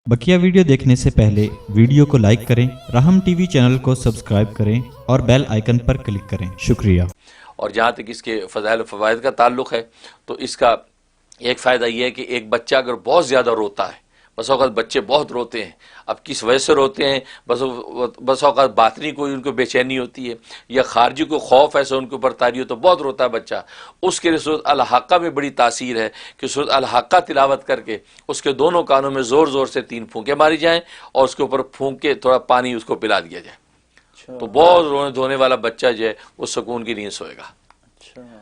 बकिया video देखने से पहले वीडियो को लाइक करें, राहम टीवी चैनल को सब्सक्राइब करें और बेल आइकन पर क्लिक करें। शुक्रिया। और जहाँ तक इसके फ़ज़ाइल फ़वाइद का ताल्लुक़ है तो इसका एक फ़ायदा ये है कि एक बच्चा अगर बहुत ज़्यादा रोता है, बस औक़ात बच्चे बहुत रोते हैं, अब किस वजह से रोते हैं, बस औक़ात बातनी कोई उनको बेचैनी होती है या खारजी को खौफ ऐसा उनके ऊपर तारी हो तो बहुत रोता है बच्चा, उसके लिए सूरत अल-हक़्क़ा में बड़ी तासीर है कि सूरत अल-हक़्क़ा तिलावत करके उसके दोनों कानों में ज़ोर ज़ोर से 3 फूंके मारी जाएँ और उसके ऊपर फूंक के थोड़ा पानी उसको पिला दिया जाए, तो बहुत रोने धोने वाला बच्चा जो है वो सुकून की नींद सोएगा।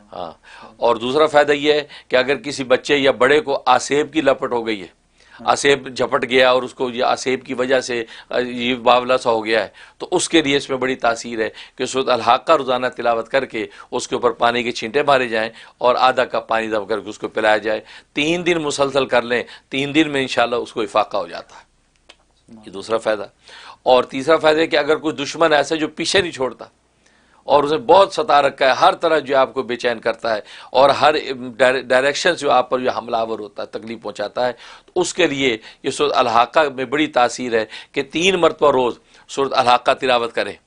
हाँ, और दूसरा फ़ायदा ये है कि अगर किसी बच्चे या बड़े को आसेब की लपट हो गई है, आसेब झपट गया और उसको ये आसेब की वजह से ये बावला सा हो गया है, तो उसके लिए इसमें बड़ी तासीर है कि सूरत अल-हक़्क़ा रोज़ाना तिलावत करके उसके ऊपर पानी के छींटे मारे जाएं और आधा कप पानी दब करके उसको पिलाया जाए। 3 दिन मुसलसल कर लें, 3 दिन में इंशाल्लाह उसको इफाक़ा हो जाता है। ये दूसरा फ़ायदा। और तीसरा फ़ायदा है कि अगर कोई दुश्मन ऐसा जो पीछे नहीं छोड़ता और उसे बहुत सता रखा है, हर तरह जो आपको बेचैन करता है और हर डायरेक्शन से आप पर जो हमलावर होता है, तकलीफ पहुंचाता है, तो उसके लिए ये सूरत अल-हक़्क़ा में बड़ी तासीर है कि 3 मरतबा रोज़ सूरत अल-हक़्क़ा तिलावत करें,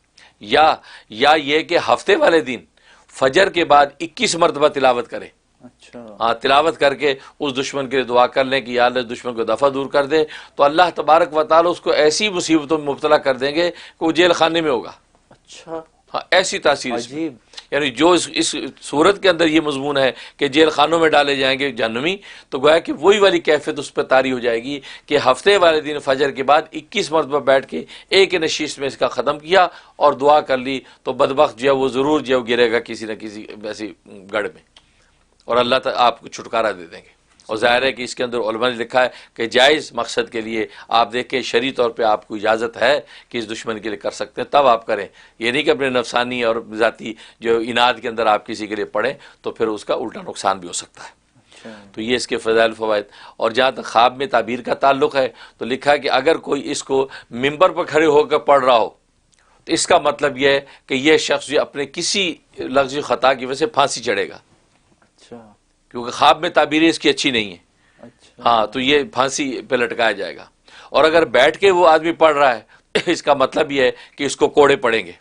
या ये कि हफ्ते वाले दिन फजर के बाद 21 मरतबा तिलावत करें। अच्छा, हाँ, तिलावत करके उस दुश्मन के लिए दुआ कर लें कि या अल्लाह दुश्मन को दफ़ा दूर कर दे, तो अल्लाह तबारक व तआला उसको ऐसी मुसीबतों में मुब्तला कर देंगे कि वो जेल खाने में होगा। अच्छा, हाँ, ऐसी तासीर, यानी जो इस सूरत के अंदर ये मजमून है कि जेल खानों में डाले जाएंगे जहन्नमी, तो गोया कि वही वाली कैफियत उस पर तारी हो जाएगी कि हफ्ते वाले दिन फजर के बाद 21 मरतबा बैठ के एक नशीस में इसका ख़त्म किया और दुआ कर ली, तो बदबख्त जो है वो ज़रूर जो गिरेगा किसी न किसी ऐसी गढ़ में और अल्लाह आपको छुटकारा दे देंगे। और ज़ाहिर है कि इसके अंदर उलमा ने लिखा है कि जायज़ मकसद के लिए आप देखें, शरई तौर पे आपको इजाज़त है कि इस दुश्मन के लिए कर सकते हैं, तब आप करें। ये नहीं कि अपने नफसानी और ज़ाती जो इनाद के अंदर आप किसी के लिए पढ़ें तो फिर उसका उल्टा नुकसान भी हो सकता है। तो ये इसके फ़ज़ाइल फ़वाइद। और जहाँ तक ख्वाब में ताबीर का ताल्लुक़ है तो लिखा है कि अगर कोई इसको मिंबर पर खड़े होकर पढ़ रहा हो तो इसका मतलब यह है कि यह शख्स जो अपने किसी लफ्ज़ी ख़ता की वजह से फांसी चढ़ेगा, क्योंकि ख्वाब में ताबीर इसकी अच्छी नहीं है। अच्छा। हाँ, तो ये फांसी पे लटकाया जाएगा। और अगर बैठ के वो आदमी पढ़ रहा है इसका मतलब ये है कि इसको कोड़े पड़ेंगे,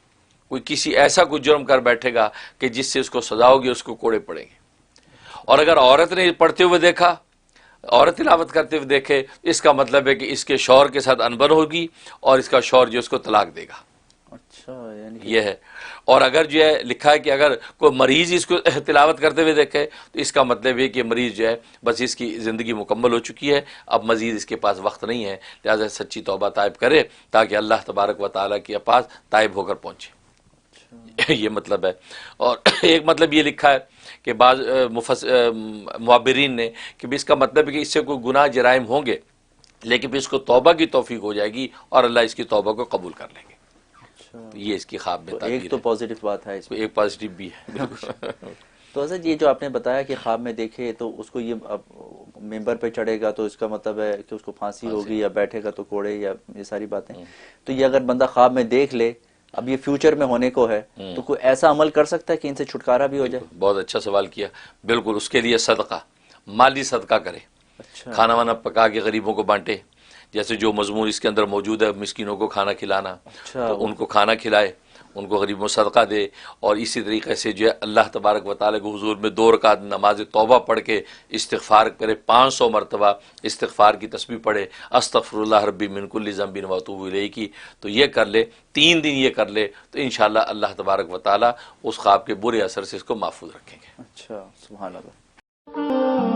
कोई किसी ऐसा कुछ जुर्म कर बैठेगा कि जिससे उसको सजा होगी, उसको कोड़े पड़ेंगे। और अगर औरत ने पढ़ते हुए देखा, औरत तिलावत करते हुए देखे, इसका मतलब है कि इसके शौहर के साथ अनबन होगी और इसका शौहर जो उसको तलाक देगा। अच्छा, यानी ये है। और अगर जो है लिखा है कि अगर कोई मरीज़ इसको तिलावत करते हुए देखे तो इसका मतलब है कि मरीज़ जो है बस इसकी ज़िंदगी मुकम्मल हो चुकी है, अब मज़ीद इसके पास वक्त नहीं है, लिहाजा सच्ची तौबा ताइब करे ताकि अल्लाह तबारक व तआला के पास ताइब होकर पहुँचे। अच्छा। ये मतलब है। और एक मतलब ये लिखा है कि बाज़ मुअब्बिरीन ने कि इसका मतलब है कि इससे कोई गुनाह जराइम होंगे लेकिन फिर इसको तौबा की तौफीक हो जाएगी और अल्लाह इसकी तौबा को कबूल कर लेंगे। तो ये इसकी ख्वाब में ताबीर है। एक तो पॉजिटिव बात है इसमें, एक पॉजिटिव भी है। तो ऐसा ये जो आपने बताया कि ख्वाब में देखे तो उसको ये मेंबर पे चढ़ेगा तो इसका मतलब है कि उसको फांसी होगी, या बैठेगा तो कोड़े, या ये सारी बातें, तो ये अगर बंदा ख्वाब में देख ले, अब ये फ्यूचर में होने को है, तो कोई ऐसा अमल कर सकता है कि इनसे छुटकारा भी हो जाए? बहुत अच्छा सवाल किया। बिल्कुल, उसके लिए सदका, माली सदका करे। अच्छा। खाना वाना पका के गरीबों को बांटे, जैसे जो मजमून इसके अंदर मौजूद है, मिस्किनों को खाना खिलाना। अच्छा। तो उनको खाना खिलाए, उनको गरीबों सदका दे। और इसी तरीके से जो है अल्लाह तबारक व तआला के हुजूर में 2 रकात नमाज तौबा पढ़ के इस्तिग़फ़ार करे, 500 मरतबा इस्तिग़फ़ार की तस्बीह पढ़े, अस्तग़फ़िरुल्लाह रब्बी मिन कुल्लि ज़ंबिन व अतूबु इलैहि की, तो ये कर ले, 3 दिन ये कर ले, तो इंशाअल्लाह अल्लाह तबारक व तआला उस ख्वाब के बुरे असर से इसको महफूज रखेंगे। अच्छा, सुभान अल्लाह।